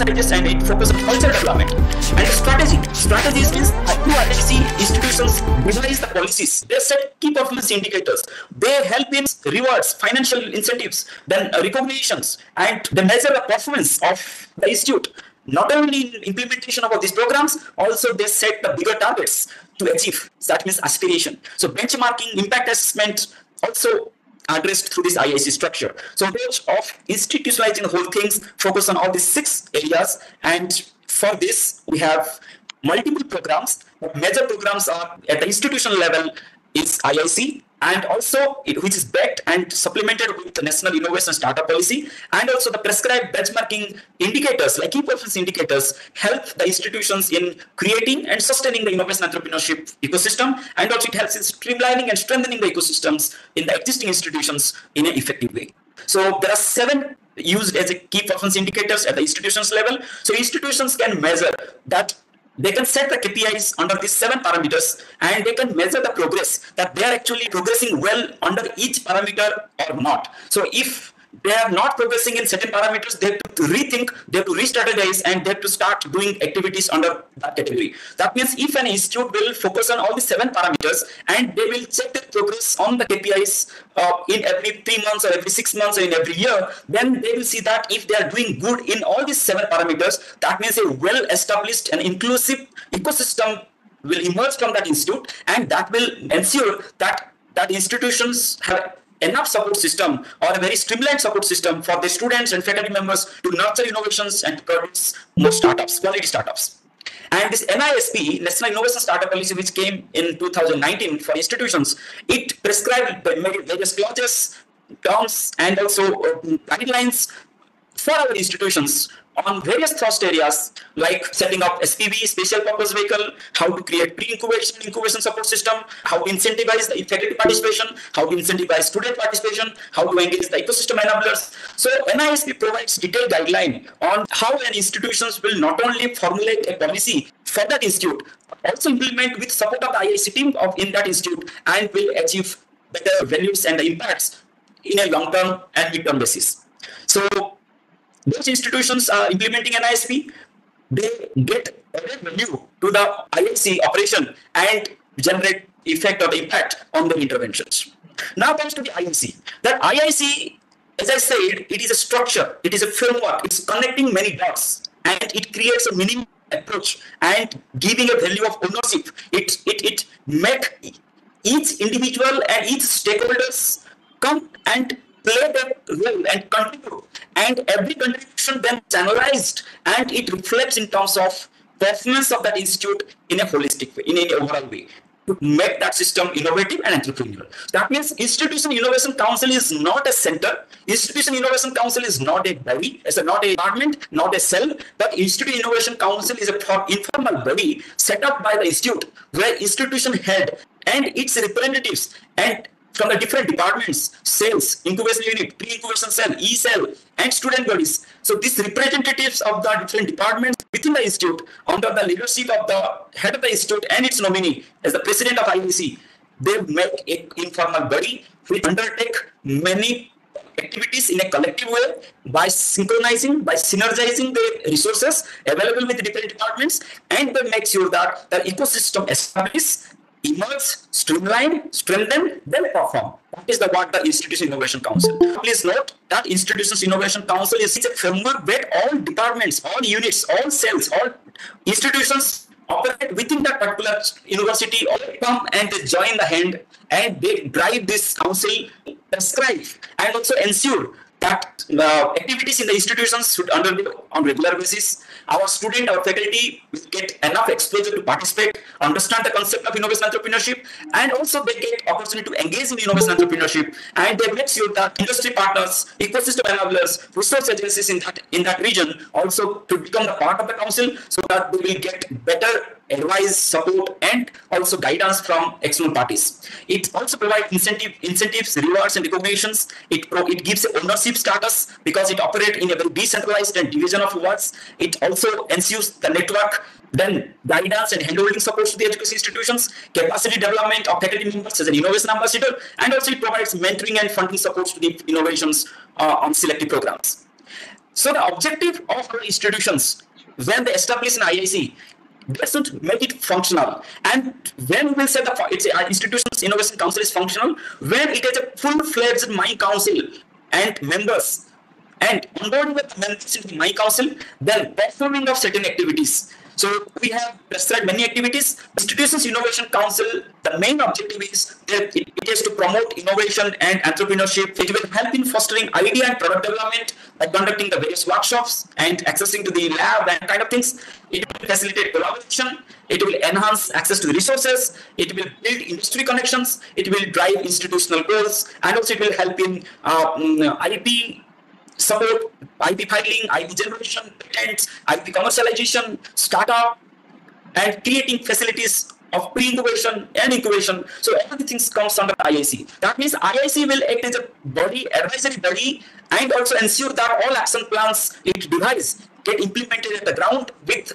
emphasizes and it focuses on cultural development. And strategies means how IIC institutions devise the policies. They set key performance indicators. They help in rewards, financial incentives, then recognitions, and they measure the performance of the institute. Not only in implementation of these programs, also they set the bigger targets to achieve. That means aspiration. So benchmarking, impact assessment also addressed through this IIC structure. So approach of institutionalizing the whole things focus on all these 6 areas, and for this we have multiple programs. Major programs are at the institutional level is IIC, and also which is backed and supplemented with the National Innovation Startup Policy, and also the prescribed benchmarking indicators like key performance indicators help the institutions in creating and sustaining the innovation entrepreneurship ecosystem, and also it helps in streamlining and strengthening the ecosystems in the existing institutions in an effective way. So there are 7 used as a key performance indicators at the institutions level. So institutions can measure that. They can set the KPIs under these 7 parameters, and they can measure the progress that they are actually progressing well under each parameter or not. So if they are not progressing in certain parameters, they have to rethink, they have to re-strategize, and they have to start doing activities under that category. That means if an institute will focus on all the 7 parameters and they will check the progress on the KPIs in every 3 months or every 6 months or in every year, then they will see that if they are doing good in all these 7 parameters, that means a well-established and inclusive ecosystem will emerge from that institute, and that will ensure that institutions have enough support system or a very streamlined support system for the students and faculty members to nurture innovations and produce more startups, quality startups. And this NISP, National Innovation Startup Policy, which came in 2019 for institutions, it prescribed various clauses, terms, and also guidelines for our institutions on various thrust areas like setting up SPV, special purpose vehicle, how to create incubation support system, how to incentivize the faculty participation, how to incentivize student participation, how to engage the ecosystem enablers. So NISP provides detailed guideline on how an institutions will not only formulate a policy for that institute, also implement with support of the IIC team in that institute, and will achieve better values and the impacts in a long-term and mid-term basis. So those institutions are implementing NISP, they get added value to the IIC operation and generate effect or impact on the interventions. Now comes to the IIC. That IIC, as I said, it is a structure, it is a framework, it's connecting many dots, and it creates a minimum approach and giving a value of ownership. It make each individual and each stakeholders come and play their role and contribute, and every contribution then is analyzed and it reflects in terms of performance of that institute in a holistic way, in an overall way, to make that system innovative and entrepreneurial. That means Institution Innovation Council is not a center. Institution Innovation Council is not a body, it's not a department, not a cell, but Institute Innovation Council is a informal body set up by the institute, where institution head and its representatives and from the different departments, sales, incubation unit, pre-incubation cell, E-cell, and student bodies. So these representatives of the different departments within the institute, under the leadership of the head of the institute and its nominee as the president of IIC, they make an informal body which undertake many activities in a collective way by synchronizing, by synergizing the resources available with the different departments, and they make sure that the ecosystem establishes, emerge, streamline, strengthen, then perform. That is what the Institution Innovation Council. Please note that Institutions Innovation Council is a framework where all departments, all units, all cells, all institutions operate within that particular university, all come and they join the hand and they drive this council, prescribe and also ensure that activities in the institutions should undergo on regular basis. Our student, our faculty will get enough exposure to participate, understand the concept of innovation entrepreneurship, and also they get opportunity to engage in innovation entrepreneurship, and they make sure that industry partners, ecosystem enablers, research agencies in that region also to become the part of the council, so that they will get better advice, support, and also guidance from external parties. It also provides incentives, rewards, and recognitions. It gives ownership status because it operates in a very decentralized and division of rewards. It also ensures the network, then guidance and handholding supports to the education institutions, capacity development of faculty members as an innovation ambassador, and also it provides mentoring and funding supports to the innovations on selective programs. So the objective of our institutions when they establish an IIC, they should make it functional. And when we will say that it's our institution's innovation council is functional, when it has a full-fledged my council and members, and onboarding with members into my council, then performing of certain activities. So we have described many activities. Institutions Innovation Council, the main objective is that it is to promote innovation and entrepreneurship. It will help in fostering idea and product development by conducting the various workshops and accessing to the lab and kind of things. It will facilitate collaboration. It will enhance access to the resources. It will build industry connections. It will drive institutional goals, and also it will help in IP support, IP filing, IP generation, patents, IP commercialization, startup, and creating facilities of pre-incubation and incubation. So everything comes under IIC. That means IIC will act as a body, advisory body, and also ensure that all action plans it devises get implemented at the ground with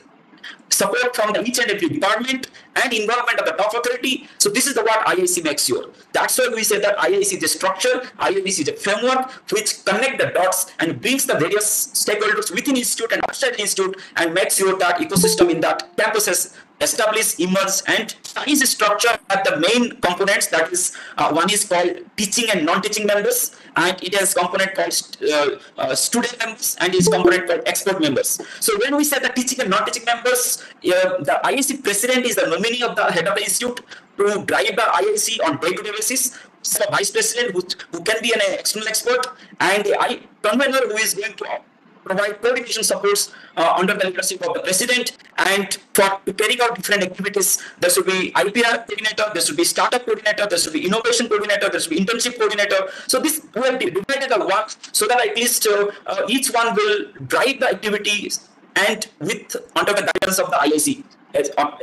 support from each and every department and involvement of the top authority. So this is the what IIC makes sure. That's why we say that IIC is a structure, IIC is a framework which connect the dots and brings the various stakeholders within institute and outside the institute and makes sure that ecosystem in that campuses establish, emerge, and is structure at the main components. That is, one is called teaching and non-teaching members, and it has component called student members, and its component called expert members. So when we say the teaching and non-teaching members, the IIC president is the nominee of the head of the institute to drive the IIC on day-to-day basis. So the vice president who can be an external expert, and the convener who is going to provide coordination supports under the leadership of the president. And for carrying out different activities, there should be IPR coordinator, there should be startup coordinator, there should be innovation coordinator, there should be internship coordinator. So this we have divided the work so that at least each one will drive the activities and with under the guidance of the IIC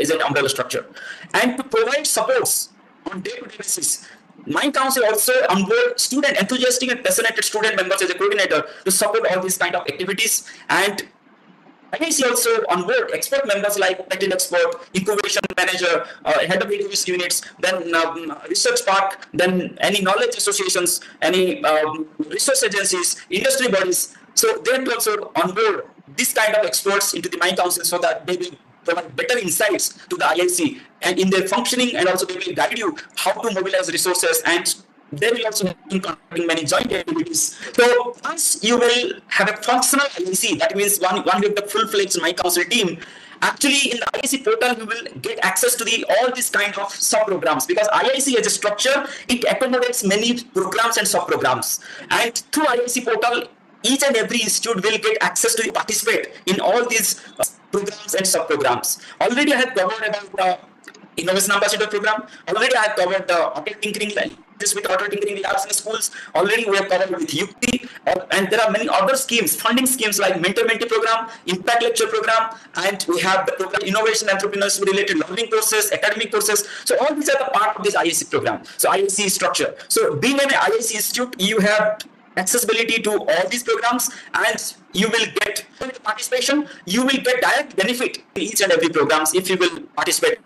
as an umbrella structure, and to provide supports on day-to-day basis. My council also onboard student enthusiastic and passionate student members as a coordinator to support all these kind of activities. And IIC also onboard expert members like patent expert, incubation manager, head of incubation units, then research park, then any knowledge associations, any research agencies, industry bodies. So they will also onboard this kind of experts into the my council so that they will provide better insights to the IIC and in their functioning, and also they will guide you how to mobilize resources, and they will also be conducting many joint activities. So once you will have a functional IIC, that means one with the full-fledged my council team, actually in the IIC portal you will get access to all these kind of sub-programs, because IIC as a structure, it accommodates many programs and sub-programs, and through IIC portal each and every institute will get access to participate in all these programs and sub-programs. Already I have covered about the Innovation Ambassador program. Already I have covered the auto tinkering this with auto tinkering labs in schools. Already we have covered with YUKTI, and there are many other schemes, funding schemes like mentor-mentee program, impact lecture program, and we have the program innovation entrepreneurship related learning courses, academic courses. So all these are the part of this IIC program. So IIC structure. So being an IIC institute, you have accessibility to all these programs, and you will get participation. You will get direct benefit in each and every programs if you will participate.